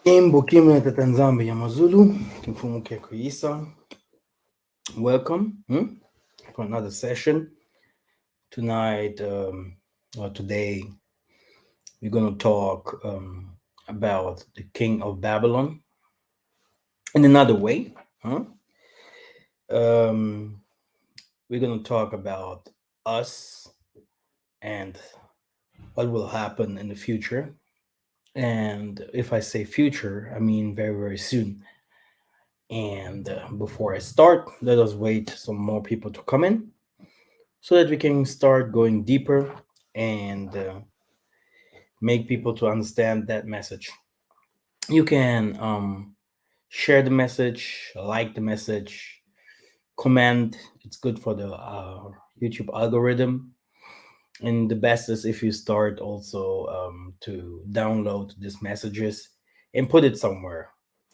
Imbo kimwe tatanzambe ya Mazulu, Kimfumuke Kuisa. Welcome for another session. Tonight, or today, we're going to talk about the king of Babylon in another way. Huh? Um, we're going to talk about us and what will happen in the future. And if I say future, I mean very, very soon. And before I start, let us wait some more people to come in so that we can start going deeper and make people to understand that message. You can share the message, like the message, comment. It's good for the YouTube algorithm. And the best is if you start also to download these messages and put it somewhere.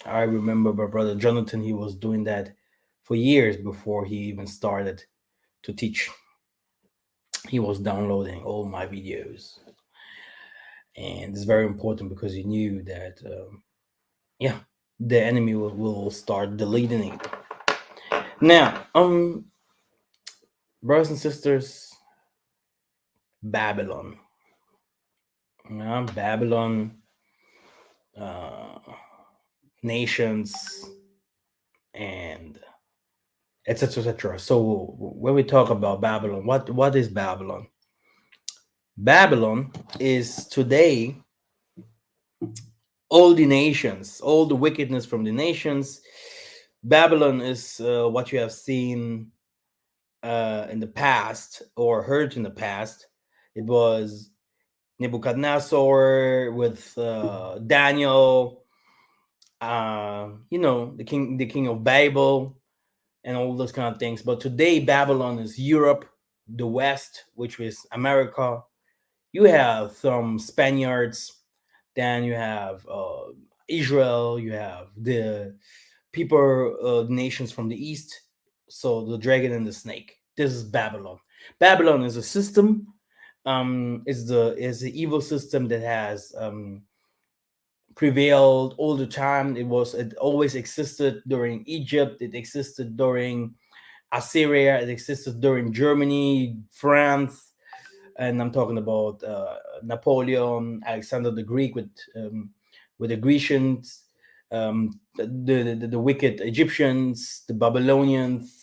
I remember my brother Jonathan, he was doing that for years before he even started to teach. He was downloading all my videos. And it's very important because he knew that, yeah, the enemy will start deleting it. Now, brothers and sisters, Babylon. Babylon, uh, nations, and etc. etc. So when we talk about Babylon, what is Babylon? Babylon is today all the nations, all the wickedness from the nations. Babylon is what you have seen in the past or heard in the past. It was Nebuchadnezzar with Daniel, the king of Babel, and all those kind of things. But today, Babylon is Europe, the West, which is America. You have some Spaniards, then you have Israel, you have the people, nations from the East. So the dragon and the snake. This is Babylon. Babylon is a system. Is the evil system that has prevailed all the time. It always existed during Egypt. It existed during Assyria. It existed during Germany, France, and I'm talking about Napoleon, Alexander the Greek with the Grecians, the wicked Egyptians, the Babylonians,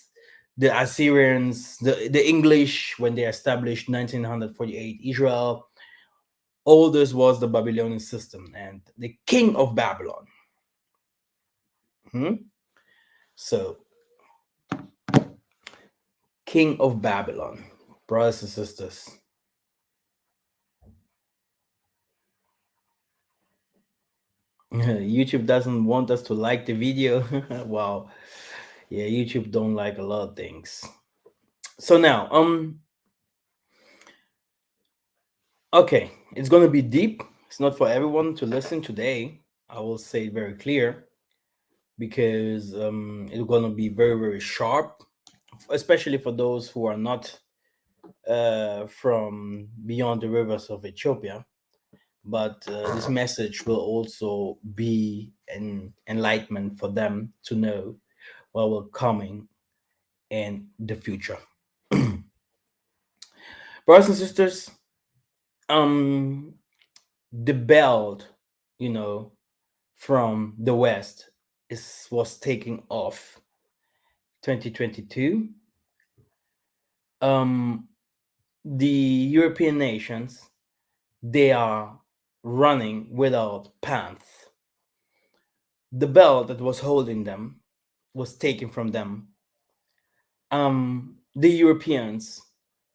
the Assyrians, the English when they established 1948 Israel. All this was the Babylonian system and the king of Babylon. So, king of Babylon, brothers and sisters. YouTube doesn't want us to like the video. Wow. Yeah, YouTube don't like a lot of things. So now, okay, it's gonna be deep. It's not for everyone to listen today. I will say it very clear because it's gonna be very, very sharp, especially for those who are not from beyond the rivers of Ethiopia. But this message will also be an enlightenment for them to know what will coming in the future. Brothers and sisters, um, the belt, from the West was taking off 2022. The European nations, they are running without pants. The belt that was holding them was taken from them. The Europeans,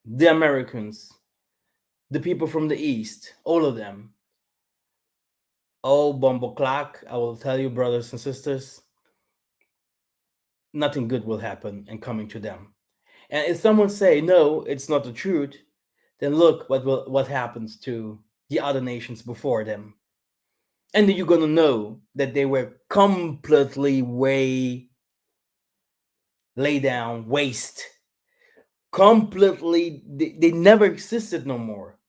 the Americans, the people from the East, all of them. Oh, bumble clock, I will tell you, brothers and sisters, nothing good will happen and coming to them. And if someone say no, it's not the truth, then look what happens to the other nations before them. And then you're gonna know that they were completely way lay down, waste. Completely they never existed no more.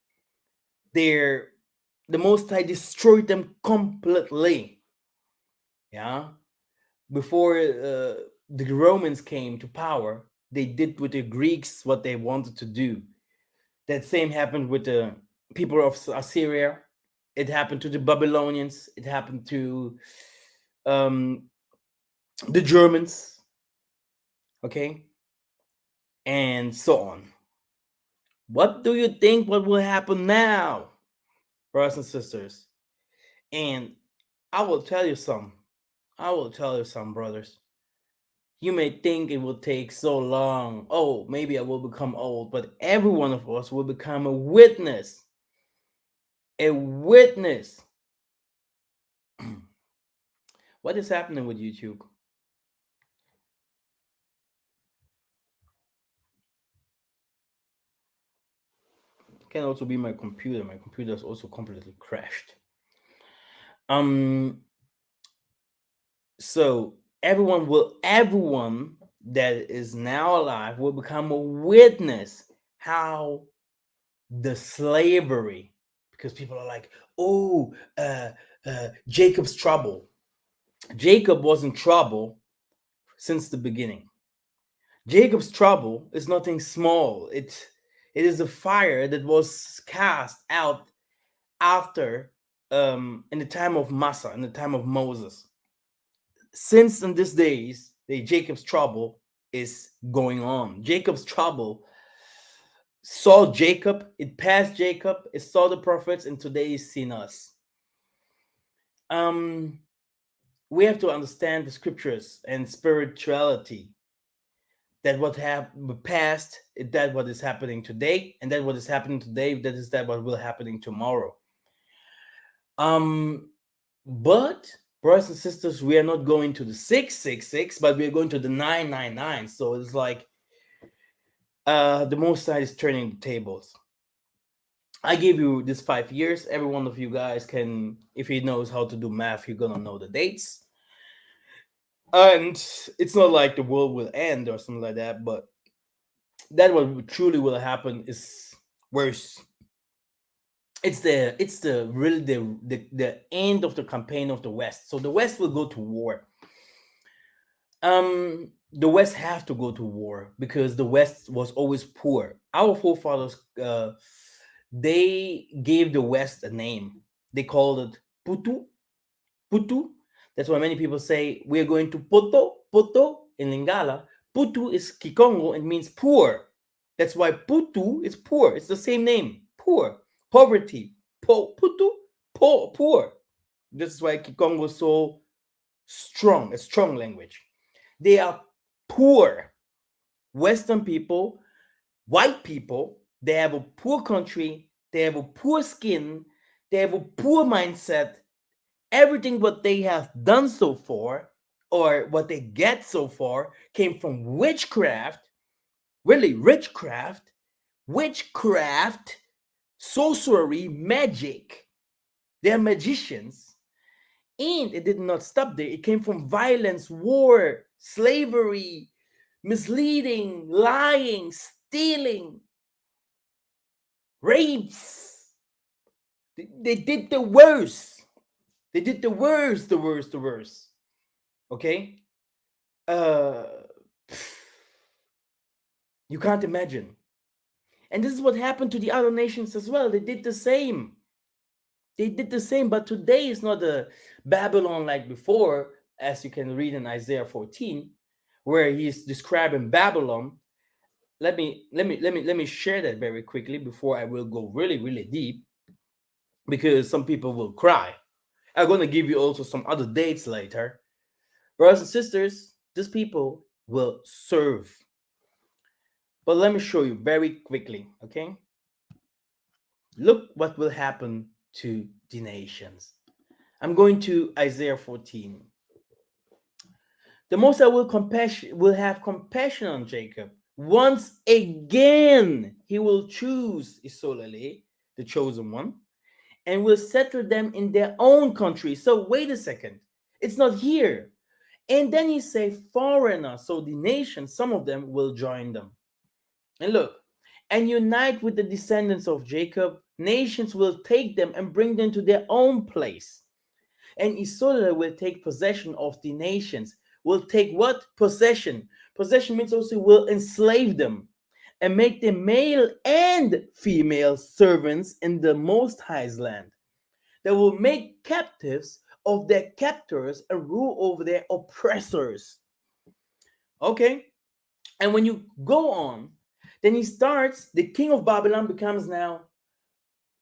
The Most High destroyed them completely. Yeah, before the Romans came to power, they did with the Greeks what they wanted to do. That same happened with the people of Assyria. It happened to the Babylonians. It happened to um, the Germans. Okay, and so on. What do you think? What will happen now, brothers and sisters? And I will tell you some. I will tell you some, brothers. You may think it will take so long. Oh, maybe I will become old, but every one of us will become a witness. A witness. What is happening with YouTube? It can also be my computer. My computer is also completely crashed. Um, so everyone that is now alive will become a witness how the slavery, because people are like, oh, Jacob's trouble. Jacob was in trouble since the beginning. Jacob's trouble is nothing small. It is a fire that was cast out after in the time of Massa, in the time of Moses. Since in these days, the Jacob's trouble is going on. Jacob's trouble saw Jacob, it passed Jacob, it saw the prophets, and today it's seen us. Um, we have to understand the scriptures and spirituality. That what happened past is that what is happening today, and that what is happening today, that is that what will happening tomorrow. Um, but brothers and sisters, we are not going to the 666, but we are going to the 999. So it's like the Most High is turning the tables. I give you this 5 years. Every one of you guys can, if he knows how to do math, you're gonna know the dates. And it's not like the world will end or something like that, but that what truly will happen is worse. It's the really the end of the campaign of the West. So the West will go to war. The West have to go to war because the West was always poor. Our forefathers they gave the West a name. They called it Putu. Putu. That's why many people say we're going to Poto. Poto in Lingala. Putu is Kikongo and means poor. That's why Putu is poor. It's the same name. Poor. Poverty. Putu. Poor. This is why Kikongo is so strong, a strong language. They are poor. Western people, white people, they have a poor country, they have a poor skin, they have a poor mindset. Everything what they have done so far, or what they get so far, came from witchcraft, really witchcraft, sorcery, magic. They're magicians. And it did not stop there. It came from violence, war, slavery, misleading, lying, stealing, rapes. They did the worst. They did the worst, the worst, the worst. Okay? Uh you can't imagine. And this is what happened to the other nations as well. They did the same. They did the same, but today is not a Babylon like before, as you can read in Isaiah 14, where he's describing Babylon. Let me share that very quickly before I will go really, really deep, because some people will cry. I'm gonna give you also some other dates later. Brothers and sisters, these people will serve. But let me show you very quickly, okay? Look what will happen to the nations. I'm going to Isaiah 14. The Most High will have compassion on Jacob. Once again, he will choose Isolale, the chosen one, and will settle them in their own country. So wait a second, it's not here. And then he say foreigner, so the nations, some of them will join them. And look, and unite with the descendants of Jacob, nations will take them and bring them to their own place. And Isola will take possession of the nations. Will take what? Possession. Possession means also will enslave them and make them male and female servants in the Most High's land. They will make captives of their captors and rule over their oppressors. Okay? And when you go on, then he starts, the king of Babylon becomes now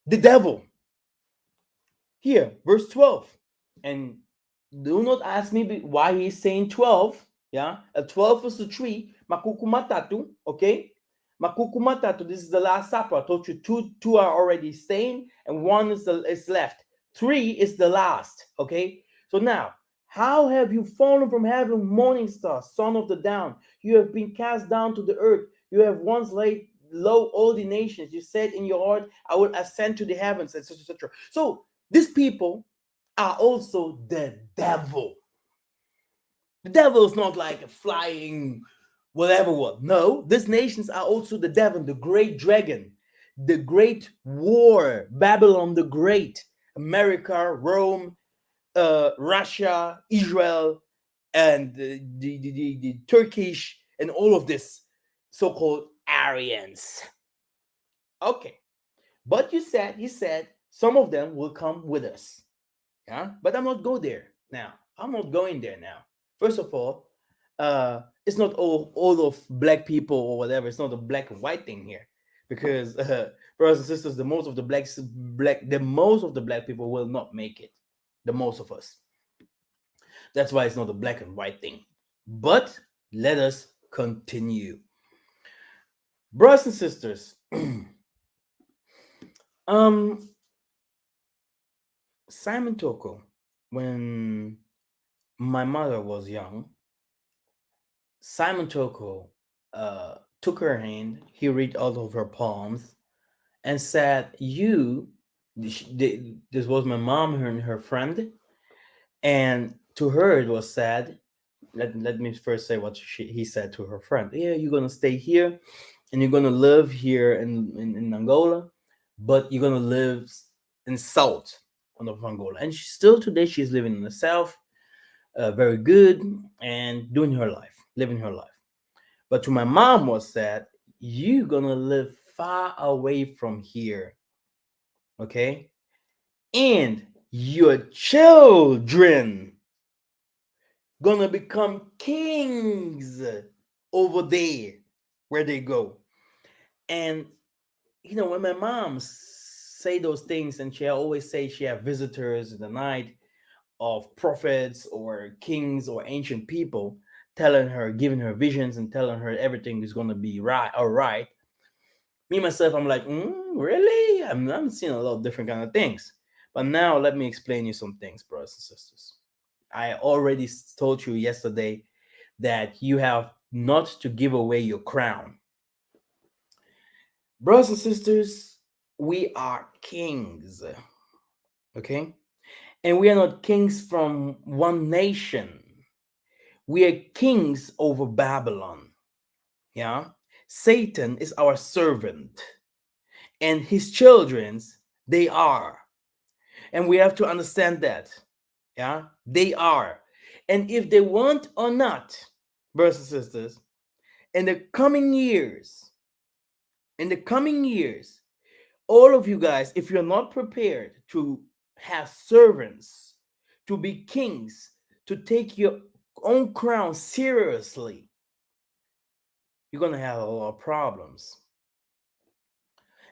the devil. Here, verse 12. And do not ask me why he's saying 12. Yeah, a 12 is the tree. Makukumatatu, okay? Makukumatatu, this is the last supper. I told you two are already staying, and one is left. Three is the last, okay? So now, how have you fallen from heaven, morning star, son of the down? You have been cast down to the earth. You have once laid low all the nations. You said in your heart, I will ascend to the heavens, etc. etc. So these people are also the devil. The devil is not like a flying whatever what. No, these nations are also the devil, the great dragon, the great war, Babylon the Great, America, Rome, Russia, Israel, and the Turkish, and all of this so-called Aryans. Okay, but he said some of them will come with us. Yeah, but I'm not go there now. I'm not going there now. First of all, it's not all of black people or whatever. It's not a black and white thing here, because brothers and sisters, the most of the black people will not make it. The most of us. That's why it's not a black and white thing. But let us continue, brothers and sisters. um, Simon Toko, when my mother was young, Simon Toko took her hand, he read out of her palms, and said, "You," this was my mom and her friend, and to her it was said, let me first say what he said to her friend. Yeah, you're going to stay here and you're going to live here in Angola, but you're going to live in south of Angola. And still today she's living in the south, very good, and doing her life, living her life. But to my mom was that you're gonna live far away from here, okay? And your children gonna become kings over there where they go. And when my mom say those things, and she always say she have visitors in the night of prophets or kings or ancient people telling her, giving her visions and telling her everything is going to be right, all right. Me myself, I'm like, really? I'm seeing a lot of different kind of things. But now let me explain you some things, brothers and sisters. I already told you yesterday that you have not to give away your crown. Brothers and sisters, we are kings, okay? And we are not kings from one nation. We are kings over Babylon. Yeah. Satan is our servant, and his children's they are. And we have to understand that. Yeah. They are. And if they want or not, brothers and sisters, in the coming years, in the coming years, all of you guys, if you're not prepared to have servants, to be kings, to take your own crown seriously, you're going to have a lot of problems.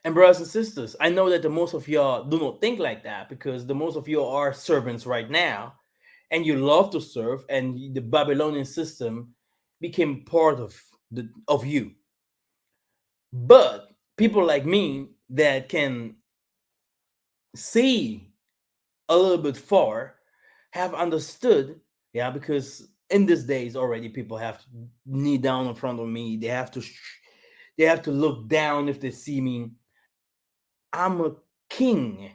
And brothers and sisters, I know that the most of y'all do not think like that, because the most of you are servants right now and you love to serve, and the Babylonian system became part of you. But people like me that can see a little bit far have understood, yeah, because in these days already people have to kneel down in front of me. They have to look down if they see me. I'm a king,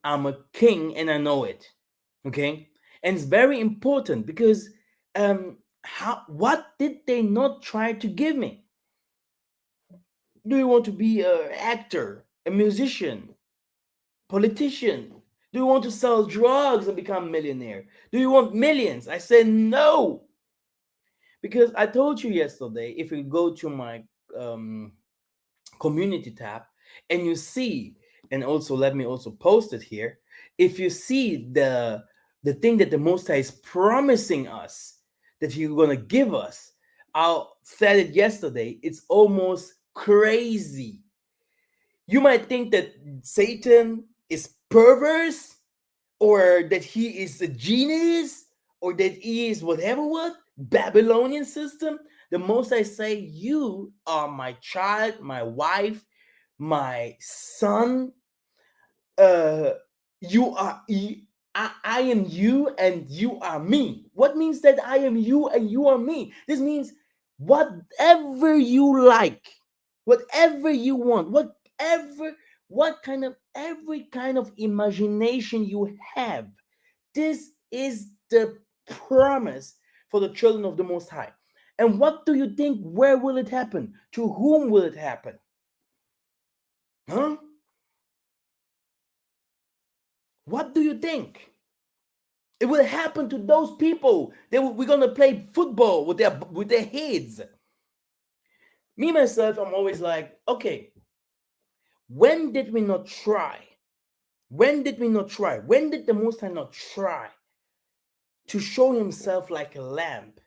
I'm a king and I know it. Okay? And it's very important because what did they not try to give me? Do you want to be an actor, a musician, politician? Do you want to sell drugs and become millionaire? Do you want millions? I said no. Because I told you yesterday, if you go to my um, community tab and you see, and also let me also post it here, if you see the thing that the Most High is promising us that He's gonna give us, I said it yesterday, it's almost crazy. You might think that Satan is perverse, or that he is a genius, or that he is whatever, what Babylonian system. The most I say, you are my child, my wife, my son. uh you are I am you and you are me. What means that I am you and you are me? This means whatever you like, whatever you want, whatever, what kind of, every kind of imagination you have, this is the promise for the children of the Most High. And what do you think? Where will it happen? To whom will it happen? Huh? What do you think? It will happen to those people. We're gonna play football with their heads. Me myself, I'm always like, okay, when did we not try? When did we not try? When did the Most High not try to show Himself like a lamp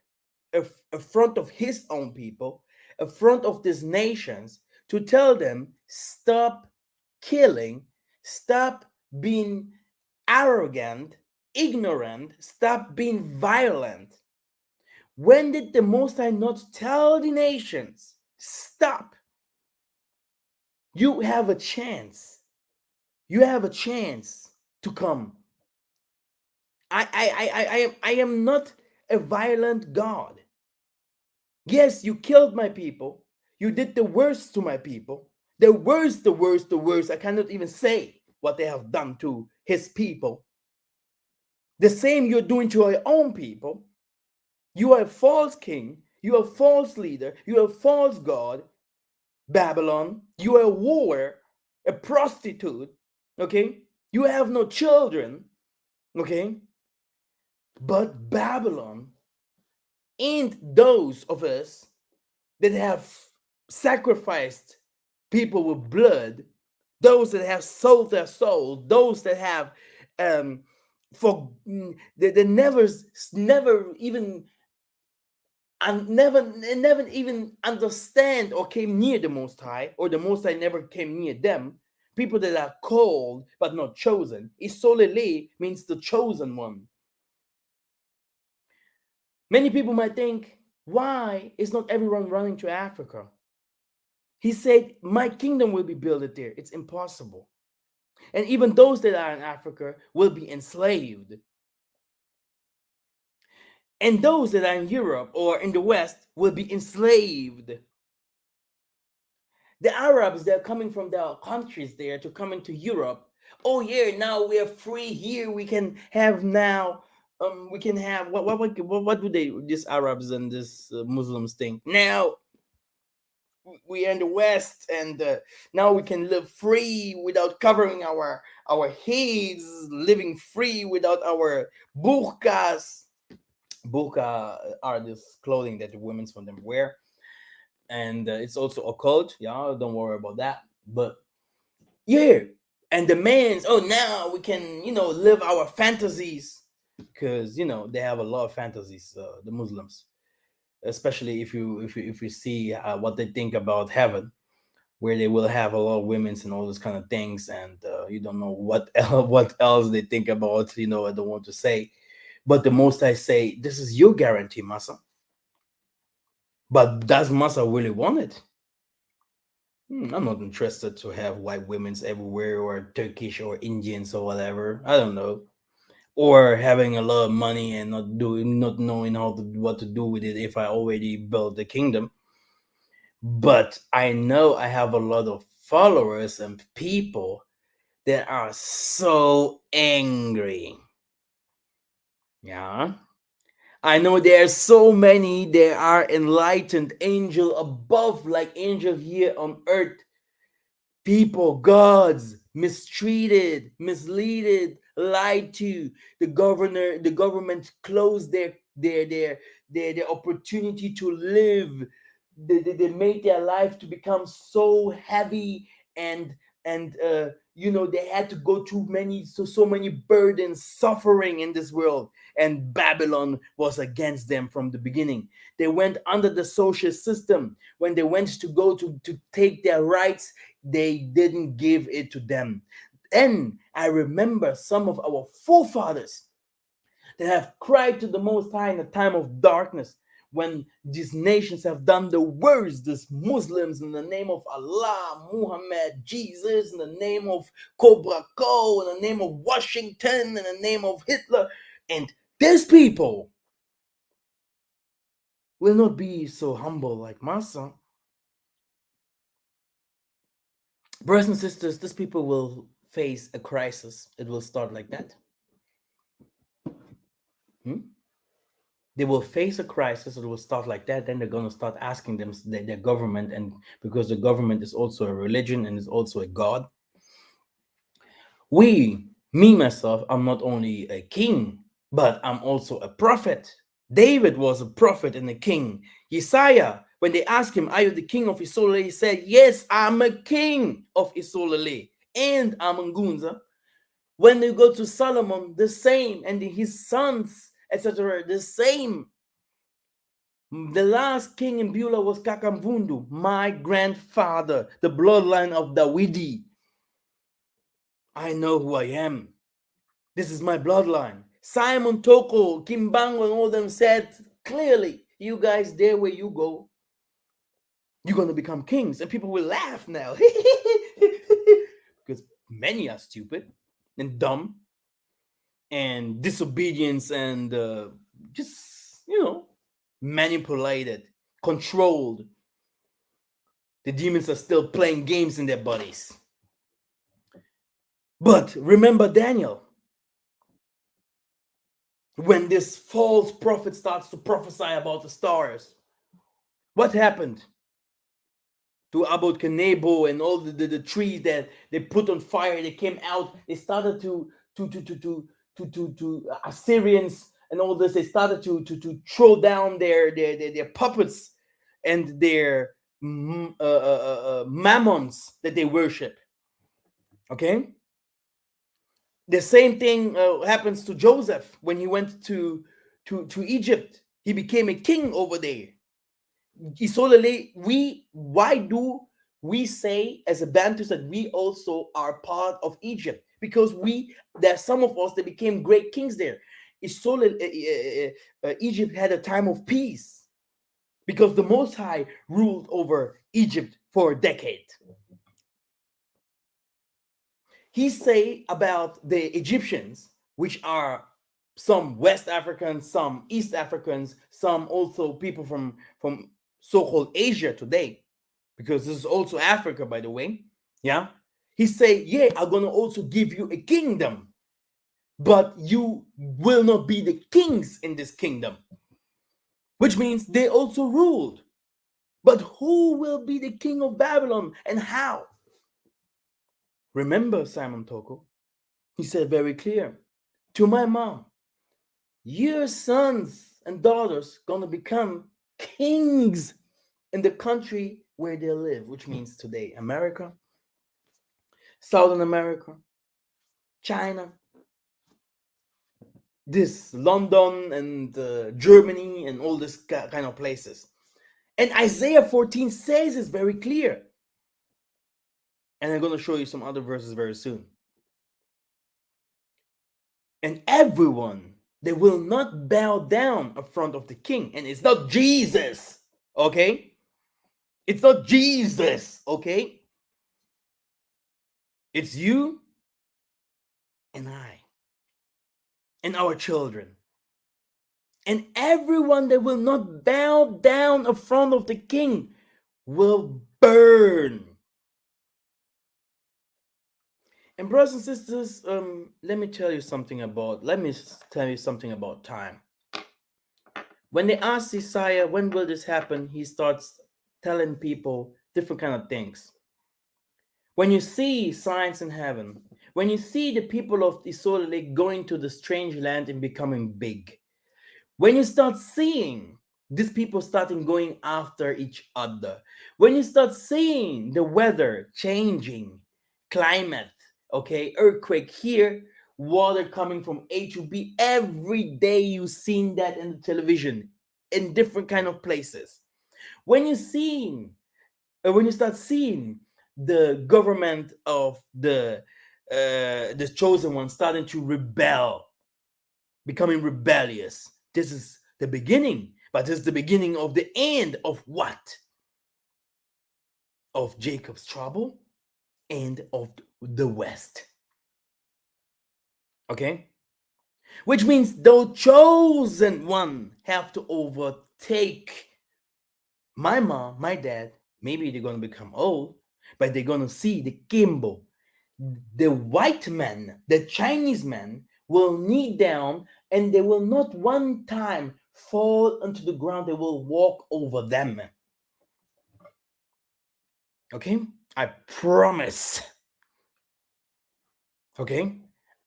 in front of His own people, in front of these nations, to tell them, stop killing, stop being arrogant, ignorant, stop being violent. When did the Most High not tell the nations, stop? You have a chance. You have a chance to come. I am not a violent God. Yes, you killed my people. You did the worst to my people. The worst, the worst, the worst. I cannot even say what they have done to His people. The same you're doing to your own people. You are a false king. You are a false leader. You are a false God. Babylon. You are a whore, a prostitute. Okay? You have no children. Okay? But Babylon ain't those of us that have sacrificed people with blood, those that have sold their soul, those that have for they never even, and never even understand or came near the Most High, or the Most High never came near them. People that are called but not chosen. Isolele means the chosen one. Many people might think, why is not everyone running to Africa? He said, my kingdom will be built there. It's impossible. And even those that are in Africa will be enslaved. And those that are in Europe or in the West will be enslaved. The Arabs that are coming from their countries there to come into Europe, oh yeah, now we are free here. We can have now, we can have what do they, these Arabs and this Muslims think now? We are in the West, and now we can live free without covering our heads, living free without our burqas. Burqa are this clothing that the women from them wear, and it's also occult. Yeah, don't worry about that. But yeah, and the men's, oh, now we can, live our fantasies, because they have a lot of fantasies, the Muslims, especially if you see what they think about heaven, where they will have a lot of women's and all those kind of things, and you don't know what what else they think about. I don't want to say, but the most I say, this is your guarantee, Massa. But does Massa really want it? I'm not interested to have white women's everywhere, or Turkish or Indians or whatever. I don't know. Or having a lot of money and not knowing what to do with it if I already built the kingdom. But I know I have a lot of followers and people that are so angry. Yeah. I know there are so many. There are enlightened angel above, like angel here on earth. People, gods, mistreated, misleaded, lied to. The government closed their opportunity to live. They made their life to become so heavy, and they had to go through so many burdens, suffering in this world. And Babylon was against them from the beginning. They went under the social system. When they went to go to take their rights, they didn't give it to them. And I remember some of our forefathers that have cried to the Most High in a time of darkness, when these nations have done the worst. These Muslims, in the name of Allah, Muhammad, Jesus, in the name of Cobra Co, in the name of Washington, in the name of Hitler. And these people will not be so humble like Massa. Brothers and sisters, these people will face a crisis. It will start like that. They will face a crisis. It will start like that. Then they're going to start asking them their government, and because the government is also a religion and is also a god. Me myself, I'm not only a king, but I'm also a prophet. David was a prophet and a king. Yiseka'yah, when they asked him, "Are you the king of Isolale?" he said, "Yes, I'm a king of Isolale and I'm Ngunza." When they go to Solomon, the same, and his sons, etc., the same. The last king in Beulah was Kakamvundu, my grandfather, the bloodline of Dawidi. I know who I am. This is my bloodline. Simon Toko, Kimbango, and all them said clearly, "You guys, there where you go, you're going to become kings." And people will laugh now. Because many are stupid and dumb and disobedience and just, manipulated, controlled. The demons are still playing games in their bodies. But remember Daniel. When this false prophet starts to prophesy about the stars, what happened to Abod Kanebo and all the trees that they put on fire? They came out. They started to Assyrians and all this. They started to throw down their puppets and their mammons that they worship. Okay. The same thing happens to Joseph when he went to Egypt. He became a king over there. Isolale, why do we say as a Bantus that we also are part of Egypt? Because there's some of us that became great kings there. Egypt had a time of peace because the Most High ruled over Egypt for a decade. He say about the Egyptians, which are some West Africans, some East Africans, some also people from so-called Asia today, because this is also Africa, by the way. Yeah, he say, "Yeah, I'm gonna also give you a kingdom, but you will not be the kings in this kingdom," which means they also ruled. But who will be the king of Babylon and how? Remember Simon Toko? He said very clear to my mom, "Your sons and daughters gonna become kings in the country where they live," which means today America, Southern America, China, this London and Germany and all this kind of places. And Isaiah 14 says it's very clear. And I'm going to show you some other verses very soon. And everyone, they will not bow down in front of the king. And it's not Jesus, okay? It's not Jesus, okay? It's you and I and our children. And everyone that will not bow down in front of the king will burn. And brothers and sisters, let me tell you something about time. When they ask Isaiah, when will this happen, he starts telling people different kind of things. When you see signs in heaven, when you see the people of the solar lake going to the strange land and becoming big, when you start seeing these people starting going after each other, when you start seeing the weather changing, climate, okay, earthquake here, water coming from A to B, every day you've seen that in the television in different kind of places. When you seeing, when you start seeing the government of the chosen one starting to rebel, becoming rebellious. This is the beginning, but this is the beginning of the end of what? Of Jacob's trouble and of the West. Okay? Which means the chosen one have to overtake my mom, my dad. Maybe they're going to become old, but they're going to see the Kimbo. The white man, the Chinese man, will kneel down and they will not one time fall onto the ground, they will walk over them. Okay? I promise. Okay?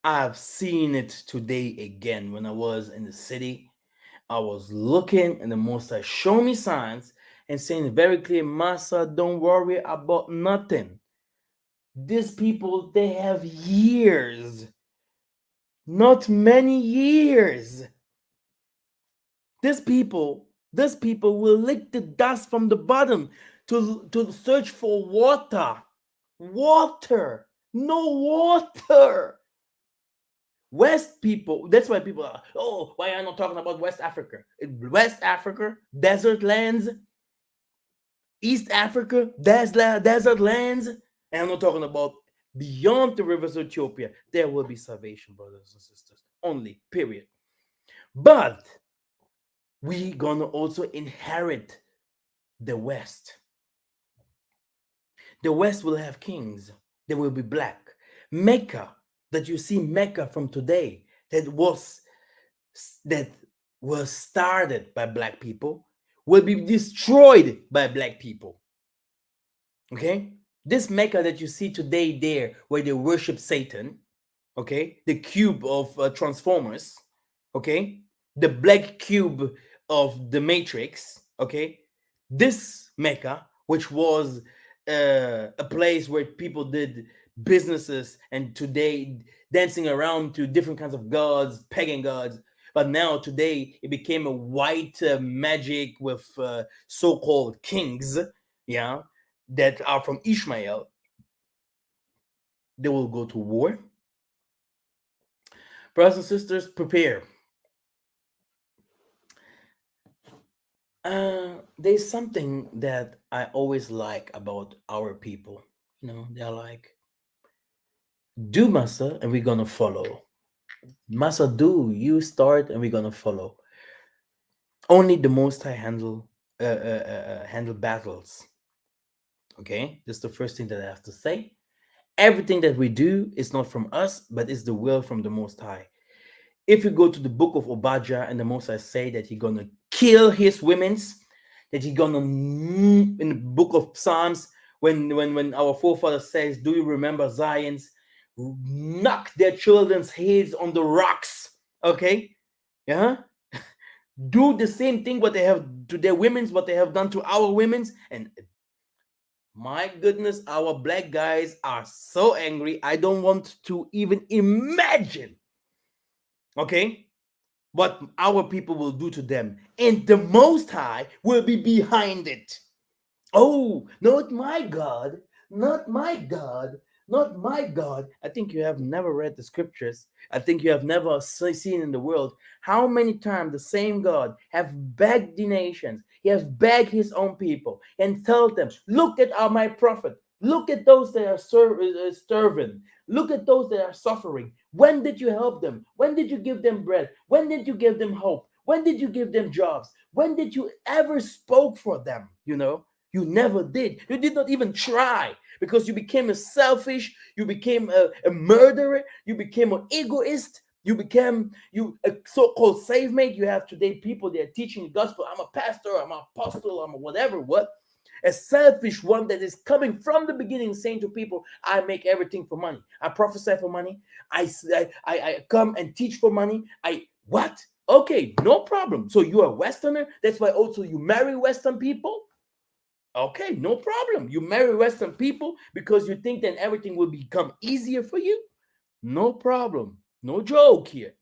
I've seen it today again when I was in the city. I was looking and the Most High showed me signs and saying very clear, Massa, don't worry about nothing. These people, they have years, not many years. These people will lick the dust from the bottom to search for water. Water. No water. West people, that's why people are, oh, why are you not talking about West Africa? West Africa, desert lands, East Africa, desert lands. And I'm not talking about beyond the rivers of Ethiopia. There will be salvation, brothers and sisters. Only, period. But we gonna also inherit the West. The West will have kings. They will be black. Mecca, that you see Mecca from today, that was started by black people, will be destroyed by black people. Okay? This Mecca that you see today there, where they worship Satan, okay, the cube of Transformers, okay, the black cube of the Matrix, okay, this Mecca, which was a place where people did businesses and today dancing around to different kinds of gods, pagan gods, but now today it became a white magic with so-called kings, yeah, that are from Ishmael. They will go to war. Brothers and sisters, prepare. There's something that I always like about our people. You know, they're like, do Massa and we're gonna follow. Massa, do you start and we're gonna follow. Only the Most High handle battles. Okay, that's the first thing that I have to say. Everything that we do is not from us, but is the will from the Most High. If you go to the book of Obadiah and the Most High say that he's gonna kill his women's, that he's gonna in the book of Psalms, when our forefather says, do you remember Zion's, knock their children's heads on the rocks? Okay, yeah, do the same thing what they have to their women's, what they have done to our women's. And my goodness, our black guys are so angry, I don't want to even imagine, okay, what our people will do to them. And the Most High will be behind it. Oh, not my God, not my God, not my God. I think you have never read the scriptures. I think you have never seen in the world how many times the same God have begged the nations. He has begged his own people and told them, look at my prophet. Look at those that are starving. Look at those that are suffering. When did you help them? When did you give them bread? When did you give them hope? When did you give them jobs? When did you ever spoke for them? You know, you never did. You did not even try because you became a selfish, you became a murderer, you became an egoist, you became a so-called slave mate. You have today people that are teaching the gospel. I'm a pastor, I'm an apostle, I'm a whatever, what? A selfish one that is coming from the beginning saying to people, I make everything for money. I prophesy for money. I come and teach for money. What? Okay, no problem. So you're a Westerner. That's why also you marry Western people. Okay, no problem. You marry Western people because you think then everything will become easier for you. No problem. No joke here.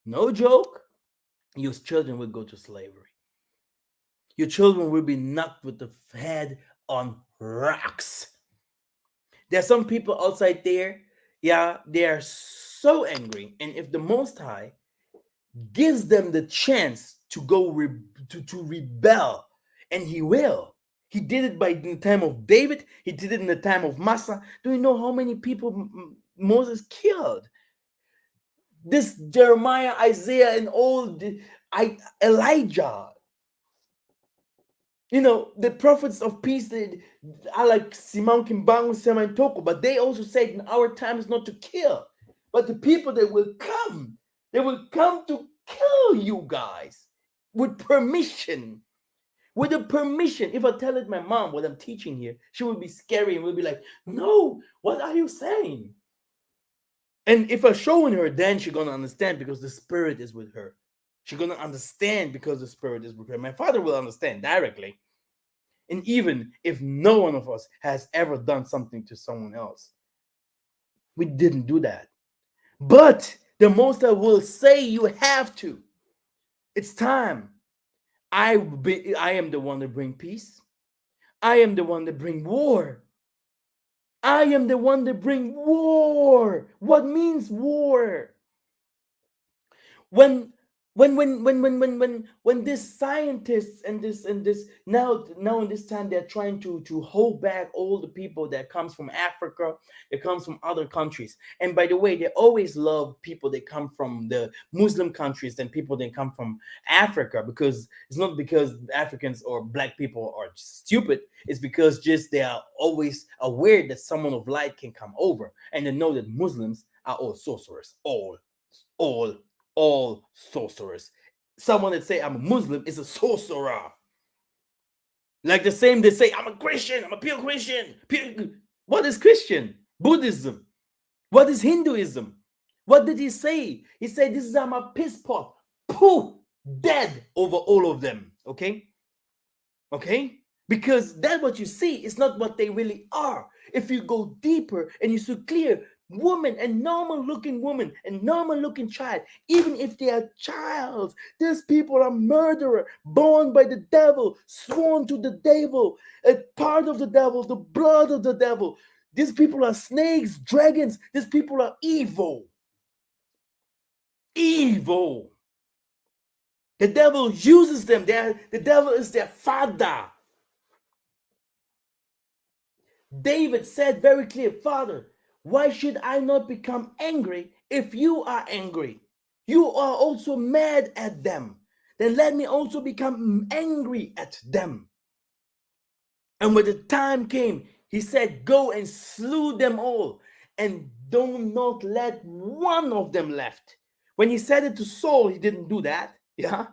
No joke. Your children will go to slavery. Your children will be knocked with the head on rocks. There are some people outside there, yeah, they are so angry. And if the Most High gives them the chance to to rebel, and He will. He did it by the time of David. He did it in the time of Massa. Do you know how many people Moses killed? This Jeremiah, Isaiah, and all Elijah. The prophets of peace, they are like Simon Kimbangu, Simon Toko, but they also said in our time is not to kill, but the people that will come, they will come to kill you guys with permission. With the permission. If I tell it my mom what I'm teaching here, she will be scary and will be like, no, what are you saying? And if I'm showing her, then she's gonna understand because the spirit is with her. She's gonna understand because the spirit is with her. My father will understand directly. And even if no one of us has ever done something to someone else, we didn't do that. But the Most High will say you have to. It's time. I am the one to bring peace. I am the one to bring war. I am the one to bring war. What means war? when when this scientists and this now in this time they're trying to hold back all the people that comes from Africa, that comes from other countries. And by the way, they always love people that come from the Muslim countries than people that come from Africa, because it's not because Africans or black people are stupid. It's because just they are always aware that someone of light can come over, and they know that Muslims are all sorcerers, all all sorcerers. Someone that say I'm a Muslim is a sorcerer. Like the same they say I'm a Christian, I'm a pure Christian. What is Christian? Buddhism. What is Hinduism? What did he say? He said this is my piss pot. Pooh, dead over all of them. Okay? Okay? Because that what you see is not what they really are. If you go deeper and you see clear, woman and normal looking woman and normal looking child, even if they are child, these people are murderer, born by the devil, sworn to the devil, a part of the devil, the blood of the devil. These people are snakes, dragons. These people are evil. Evil. The devil uses them. The devil is their father. David said very clear, Father, why should I not become angry if you are angry? You are also mad at them. Then let me also become angry at them. And when the time came, he said, go and slew them all, and do not let one of them left. When he said it to Saul, he didn't do that. Yeah.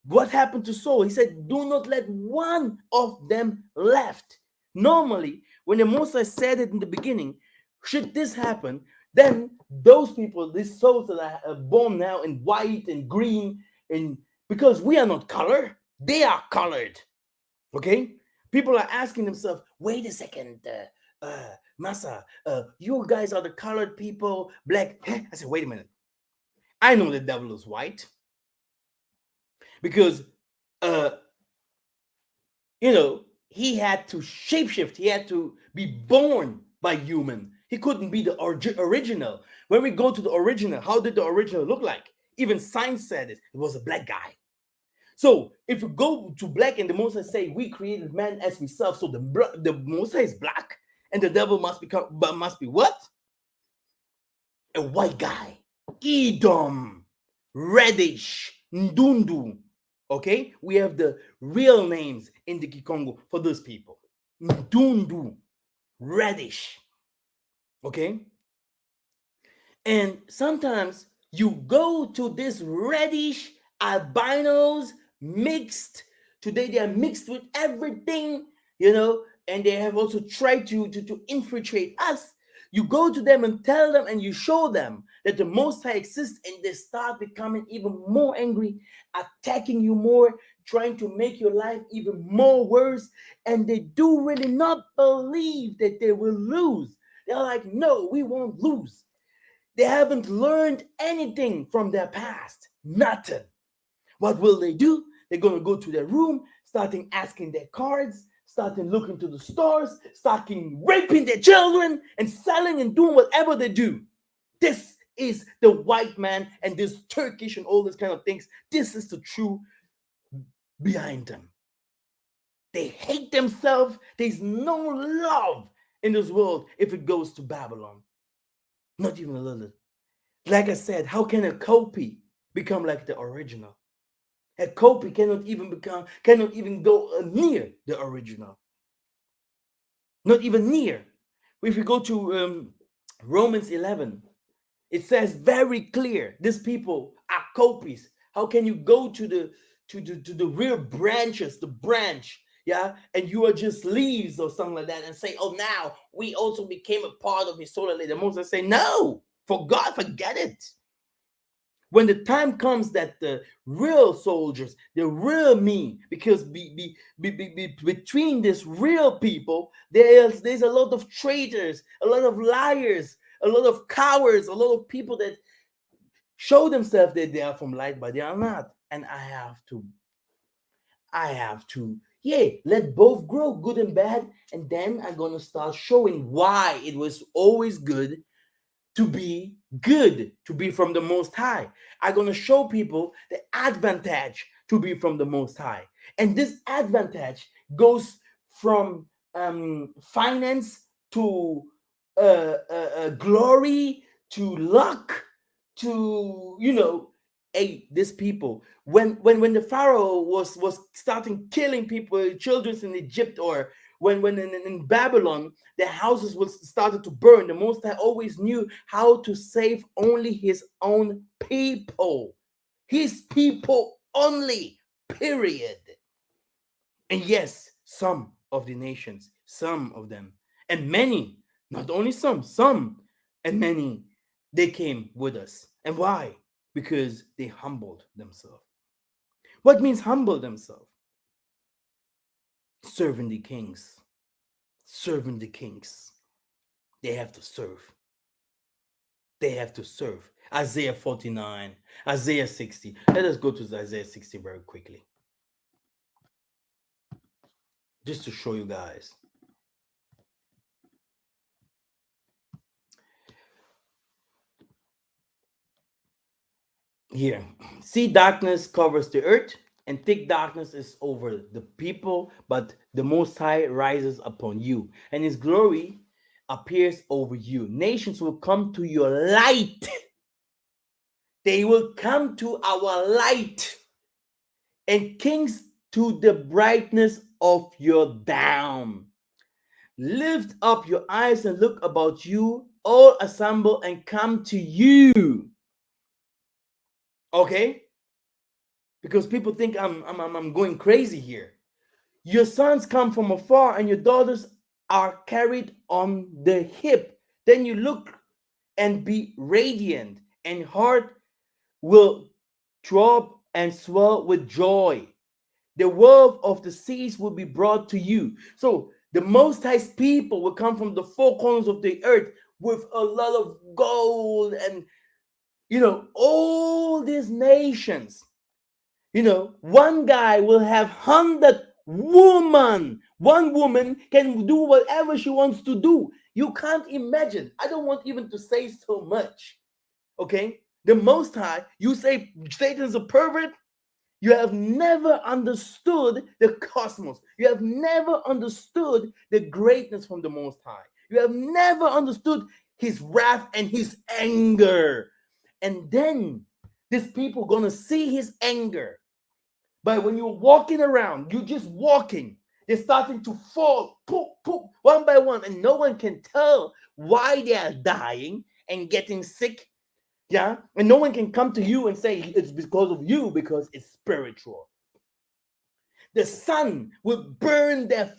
What happened to Saul? He said, do not let one of them left. Normally, when the Moses said it in the beginning, should this happen, then those people, these souls that are born now in white and green, and because we are not colored, they are colored. Okay? People are asking themselves, wait a second, Massa, you guys are the colored people, black. I said, wait a minute. I know the devil is white because, uh, he had to shapeshift. He had to be born by human. He couldn't be the original. When we go to the original, how did the original look like? Even science said it. It was a black guy. So if you go to black and the Moses say we created man as we serve, so the Moses is black and the devil must be what? A white guy. Edom, reddish, Ndundu. Okay, we have the real names in the Kikongo for those people. Ndundu, reddish. Okay, and sometimes you go to this reddish albinos mixed. Today they are mixed with everything. and they have also tried to infiltrate us. You go to them and tell them and you show them that the Most High exists, and they start becoming even more angry, attacking you more, trying to make your life even more worse. And they do really not believe that they will lose. They're like, no, we won't lose. They haven't learned anything from their past. Nothing. What will they do? They're going to go to their room, starting asking their cards, starting looking to the stores, starting raping their children, and selling and doing whatever they do. This is the white man and this Turkish and all these kind of things. This is the true behind them. They hate themselves. There's no love in this world if it goes to Babylon. Not even a little. Like I said, how can a copy become like the original? A copy cannot even go near the original. Not even near. If we go to Romans 11, it says very clear, these people are copies. How can you go to the real branches, the branch, yeah, and you are just leaves or something like that, and say, oh, now we also became a part of his solar lady? Moses say, no, for God, forget it. When the time comes that the real soldiers, the real me, because between these real people, there's a lot of traitors, a lot of liars, a lot of cowards, a lot of people that show themselves that they are from light, but they are not. And I have to, yeah, let both grow, good and bad, and then I'm gonna start showing why it was always good to be good, to be from the Most High. I'm going to show people the advantage to be from the Most High. And this advantage goes from finance to glory to luck to, these people. When the Pharaoh was starting killing people, children in Egypt, or when in Babylon, the houses was started to burn, the Most High always knew how to save only his own people. His people only, period. And yes, some of the nations, some of them, and many, not only some, and many, they came with us. And why? Because they humbled themselves. What means humble themselves? Serving the kings. Serving the kings. They have to serve. They have to serve. Isaiah 49, Isaiah 60. Let us go to Isaiah 60 very quickly, just to show you guys. Here, see, darkness covers the earth, and thick darkness is over the people, but the Most High rises upon you, and his glory appears over you. Nations will come to your light. They will come to our light, and kings to the brightness of your dawn. Lift up your eyes and look about you. All assemble and come to you. Okay? Because people think I'm going crazy here. Your sons come from afar, and your daughters are carried on the hip. Then you look and be radiant, and heart will throb and swell with joy. The wealth of the seas will be brought to you. So the Most High's people will come from the four corners of the earth with a lot of gold and, all these nations. One guy will have 100 women. One woman can do whatever she wants to do. You can't imagine. I don't want even to say so much. Okay? The Most High, you say Satan's a pervert. You have never understood the cosmos. You have never understood the greatness from the Most High. You have never understood his wrath and his anger. And then these people gonna see his anger. But when you're walking around, you're just walking. They're starting to fall, poop, poop, one by one, and no one can tell why they are dying and getting sick. Yeah, and no one can come to you and say it's because of you, because it's spiritual. The sun will burn their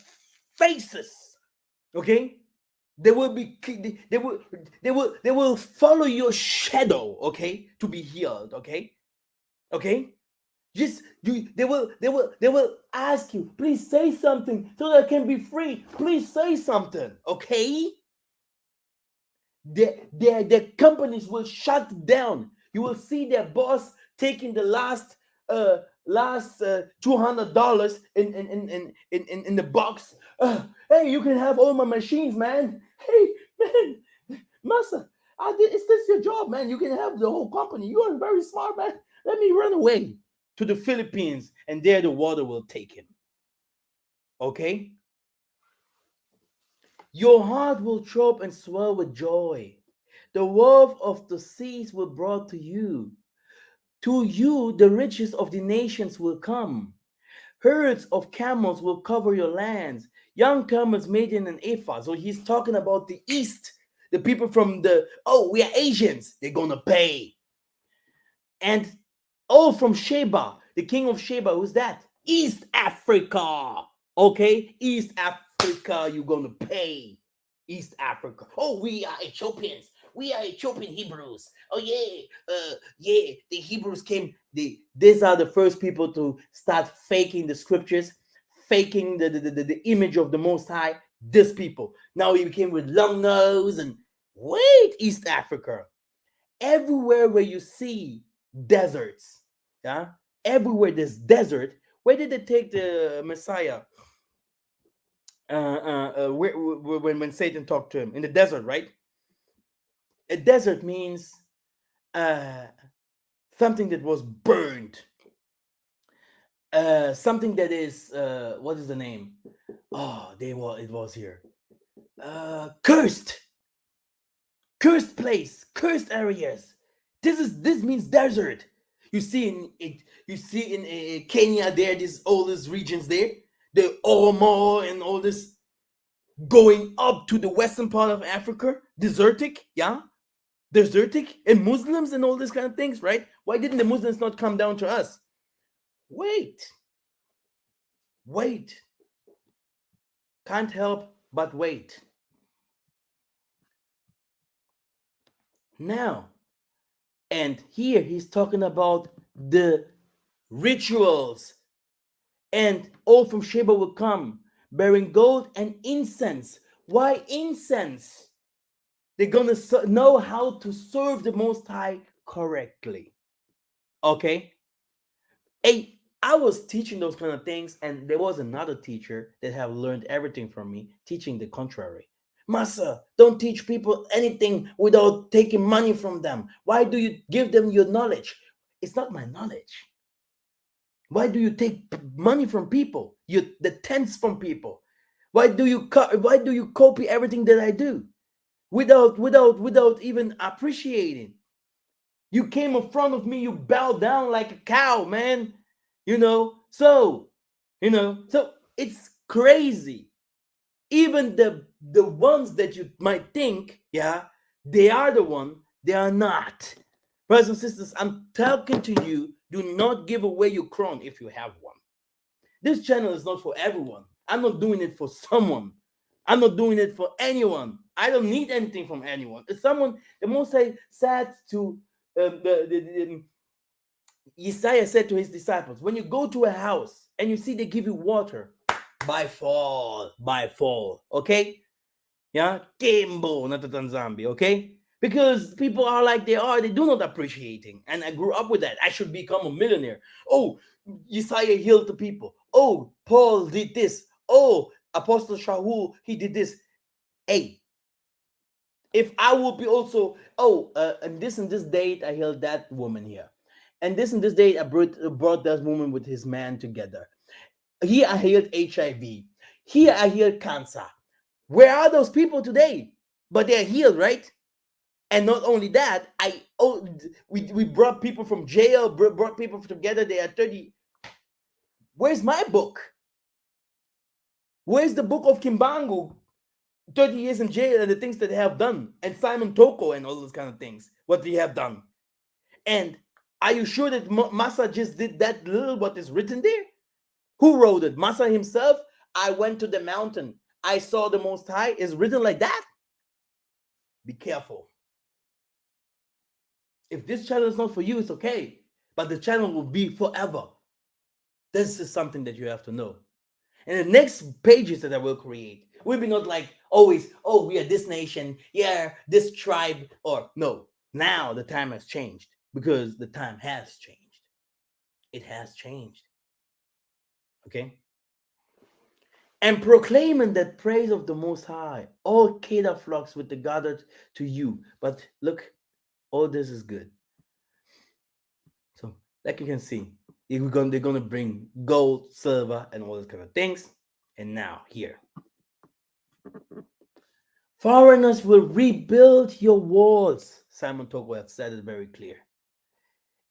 faces. Okay, they will be they will follow your shadow. Okay, to be healed. Okay. Just you, they will ask you, please say something so that I can be free. Please say something, okay? Their companies will shut down. You will see their boss taking the last $200 in the box. Hey, you can have all my machines, man. Hey, man, massa, is this your job, man? You can have the whole company. You are very smart, man. Let me run away to the Philippines, and there the water will take him. Okay? Your heart will throb and swell with joy. The wealth of the seas will brought to you. To you, the riches of the nations will come. Herds of camels will cover your lands. Young camels made in an ephah. So he's talking about the east. The people from we are Asians. They're going to pay. And from Sheba, the king of Sheba, who's that? East Africa. Okay? East Africa, you're going to pay. East Africa. Oh, we are Ethiopians. We are Ethiopian Hebrews. Oh yeah, yeah. The Hebrews came. These are the first people to start faking the scriptures, faking the image of the Most High. These people. Now he became with long nose and wait, East Africa. Everywhere where you see deserts, yeah, everywhere there's desert. Where did they take the Messiah? When Satan talked to him in the desert, right? A desert means uh, something that was burned, something that is what is the name? Oh, it was here. Cursed, cursed place, cursed areas. This means desert. You see in it, you see in Kenya there, this all these regions there, the Oromo and all this going up to the western part of Africa, desertic, yeah, desertic, and Muslims and all these kind of things, right? Why didn't the Muslims not come down to us? Wait, wait, can't help but wait. Now, and here he's talking about the rituals, and all from Sheba will come, bearing gold and incense. Why incense? They're gonna know how to serve the Most High correctly. Okay? Hey, I was teaching those kind of things, and there was another teacher that have learned everything from me, teaching the contrary. Massa, don't teach people anything without taking money from them. Why do you give them your knowledge? It's not my knowledge. Why do you take money from people? The tens from people. Why do you copy everything that I do without even appreciating? You came in front of me, you bow down like a cow, man. So it's crazy. Even the ones that you might think, yeah, they are the one, they are not. Brothers and sisters, I'm talking to you. Do not give away your crown if you have one. This channel is not for everyone. I'm not doing it for someone. I'm not doing it for anyone. I don't need anything from anyone. If someone, the most I said to Yesaiah said to his disciples, when you go to a house and you see they give you water, by fall, okay? Yeah, Kimbo, not a Tanzambi, okay? Because people are like they are, they do not appreciating. And I grew up with that. I should become a millionaire. Oh, Yesaiah healed the people. Oh, Paul did this. Oh, Apostle Shaul, he did this. Hey, if I would be also, and this date, I healed that woman here. And this date, I brought that woman with his man together. Here, I healed HIV. Here, I healed cancer. Where are those people today? But they're healed, right? And not only that, we brought people from jail, brought people together. They are 30. Where's my book? Where's the book of Kimbangu? 30 years in jail and the things that they have done, and Simon Toko and all those kind of things, what they have done. And are you sure that Massa just did that little what is written there? Who wrote it? Massa himself? I went to the mountain. I saw the Most High is written like that, be careful. If this channel is not for you, it's okay. But the channel will be forever. This is something that you have to know. And the next pages that I will create will be not like always, oh, we are this nation, yeah, this tribe, or no. Now the time has changed because the time has changed. It has changed. Okay? And proclaiming that praise of the Most High, all Kedar flocks with the gathered to you. But look, all this is good. So, like you can see, they're gonna bring gold, silver, and all those kind of things. And now here, foreigners will rebuild your walls. Simon Toko have said it very clear.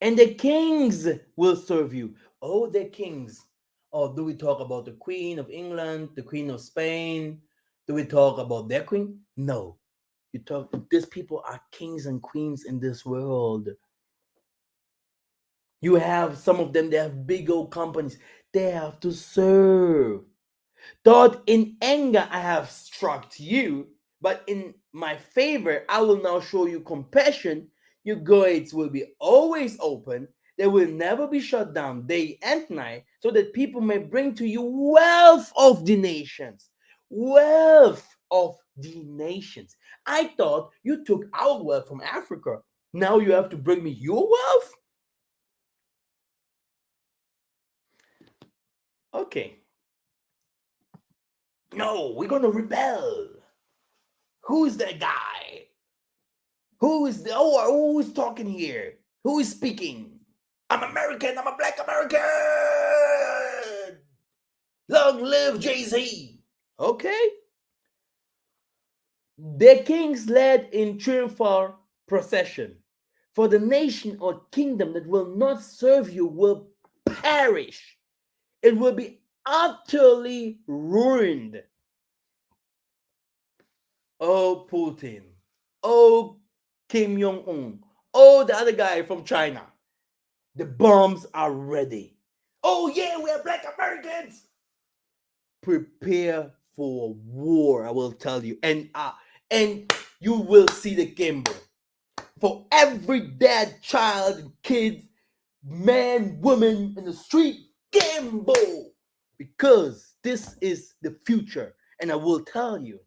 And the kings will serve you. Oh, the kings. Or do we talk about the Queen of England, the Queen of Spain? Do we talk about their queen? No. You talk. These people are kings and queens in this world. You have some of them. They have big old companies. They have to serve. Thought in anger I have struck you, but in my favor I will now show you compassion. Your gates will be always open. They will never be shut down day and night, so that people may bring to you wealth of the nations. Wealth of the nations. I thought you took our wealth from Africa. Now you have to bring me your wealth? Okay. No, we're gonna rebel. Who's that guy? Who is talking here? Who is speaking? I'm American. I'm a black American. Long live Jay-Z. Okay. The kings led in triumphal procession. For the nation or kingdom that will not serve you will perish. It will be utterly ruined. Oh, Putin. Oh, Kim Jong Un. Oh, the other guy from China. The bombs are ready. Oh, yeah, we are black Americans. Prepare for war, I will tell you. And you will see the gamble. For every dead child, kid, man, woman in the street, gamble. Because this is the future. And I will tell you,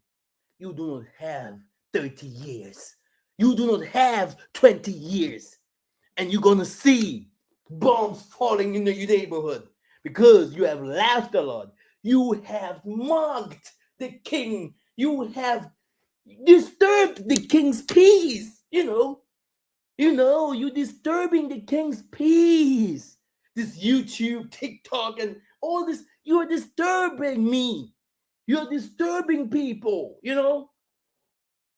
you do not have 30 years. You do not have 20 years. And you're going to see bombs falling in your neighborhood because you have laughed a lot. You have mocked the king. You have disturbed the king's peace. You disturbing the king's peace. This YouTube, TikTok, and all this, you're disturbing me. You're disturbing people.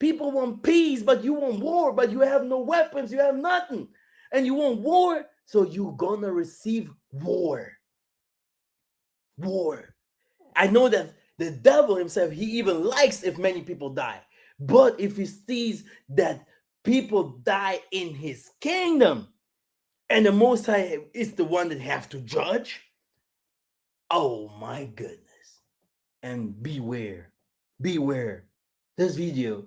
People want peace, but you want war, but you have no weapons, you have nothing. And you want war, so you're gonna receive war. War. I know that the devil himself, he even likes if many people die. But if he sees that people die in his kingdom, and the Most High is the one that have to judge, oh my goodness. And beware, beware. This video,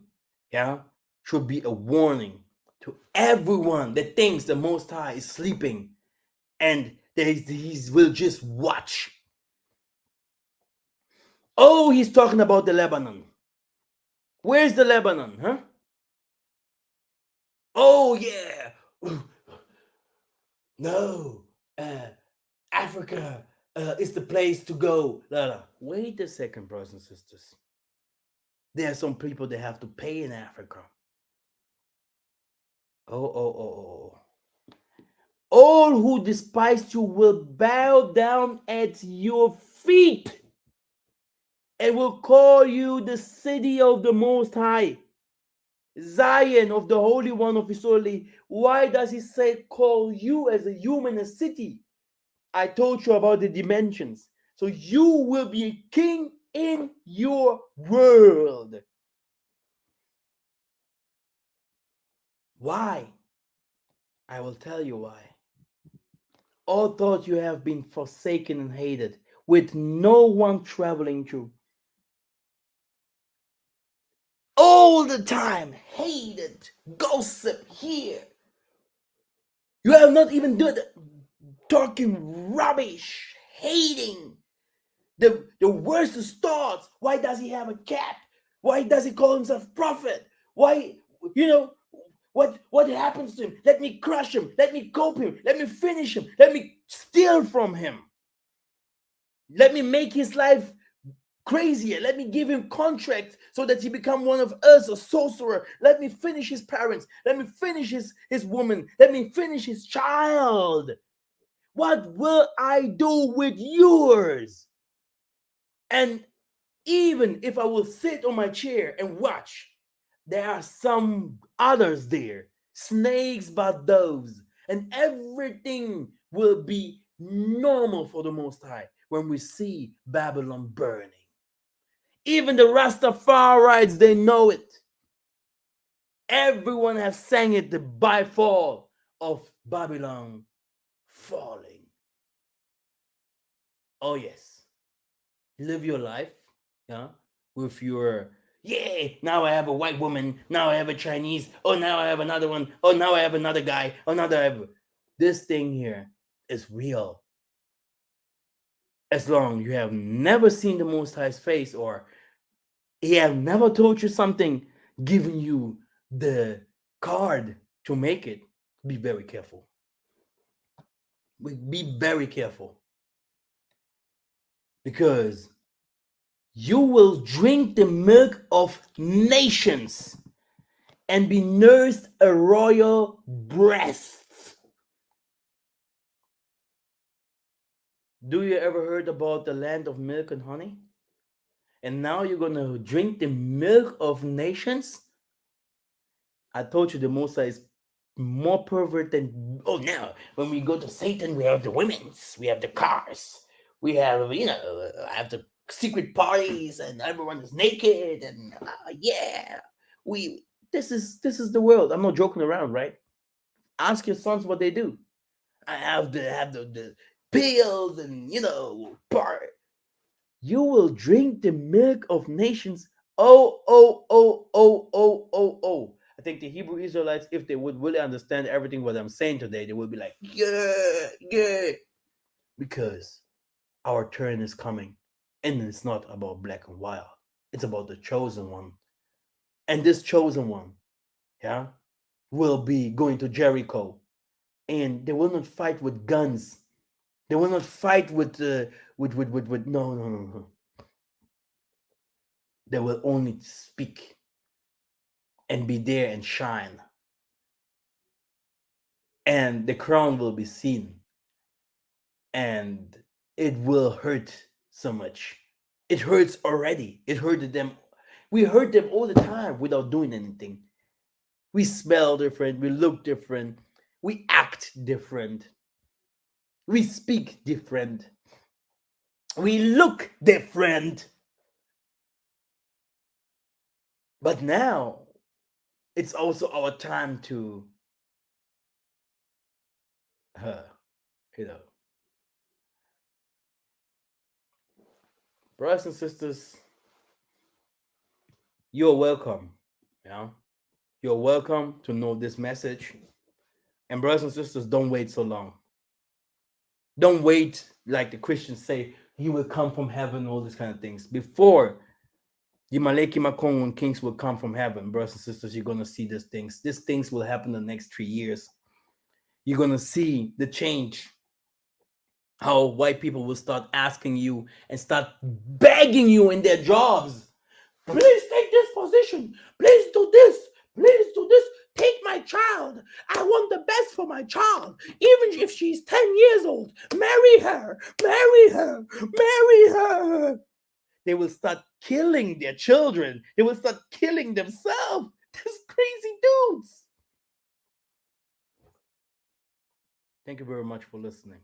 yeah, should be a warning to everyone that thinks the Most High is sleeping and that he will just watch. Oh, he's talking about the Lebanon. Where's the Lebanon, huh? Oh, yeah. No, Africa is the place to go. Wait a second, brothers and sisters. There are some people that have to pay in Africa. Oh. All who despise you will bow down at your feet and will call you the city of the Most High, Zion of the Holy One of Israel. Why does he say call you as a human a city? I told you about the dimensions. So you will be a king in your world. Why? I will tell you why. All thought you have been forsaken and hated, with no one traveling through. all the time, hated, gossip here. You have not even done talking rubbish, hating, the worst thoughts. Why does he have a cat? Why does he call himself prophet? Why, you know, what happens to him? Let me crush him. Let me cope him. Let me finish him. Let me steal from him. Let me make his life crazier. Let me give him contracts so that he become one of us, a sorcerer. Let me finish his parents. Let me finish his woman. Let me finish his child. What will I do with yours? And even if I will sit on my chair and watch, there are some others there, snakes but those, and everything will be normal for the Most High when we see Babylon burning. Even the Rastafarites, they know it. Everyone has sang it, the byfall of Babylon falling. Oh yes, live your life, yeah, with your, yeah, now I have a white woman, now I have a Chinese, oh now I have another one, oh now I have another guy, oh now I have this thing here is real. As long you have never seen the Most High's face, or he have never told you something, giving you the card to make it, be very careful. Be very careful, because you will drink the milk of nations and be nursed a royal breast. Do you ever heard about the land of milk and honey? And now you're gonna drink the milk of nations? I told you the Musa is more pervert than, oh, now when we go to Satan, we have the women's, we have the cars, we have, I have the secret parties and everyone is naked and yeah, we this is the world. I'm not joking around, right? Ask your sons what they do. I have the pills and part. You will drink the milk of nations. Oh, oh, oh, oh, oh, oh, oh. I think the Hebrew Israelites, if they would really understand everything what I'm saying today, they would be like, yeah, yeah. Because our turn is coming. And it's not about black and white. It's about the chosen one. And this chosen one, yeah, will be going to Jericho. And they will not fight with guns. They will not fight with no, no, no, no. They will only speak and be there and shine. And the crown will be seen. And it will hurt so much. It hurts already. It hurted them. We hurt them all the time without doing anything. We smell different. We look different. We act different. We speak different. We look different. But now it's also our time to, uh, you know, brothers and sisters, you're welcome. You know, you're welcome to know this message. And brothers and sisters, don't wait so long. Don't wait, like the Christians say, you will come from heaven, all these kind of things. Before Yimaleki Makon, when kings will come from heaven, brothers and sisters, you're gonna see these things. These things will happen in the next 3 years. You're gonna see the change. How white people will start asking you and start begging you in their jobs. Please take this position. Please do this. Please do this. Take my child. I want the best for my child. Even if she's 10 years old, marry her. Marry her. Marry her. They will start killing their children. They will start killing themselves. These crazy dudes. Thank you very much for listening.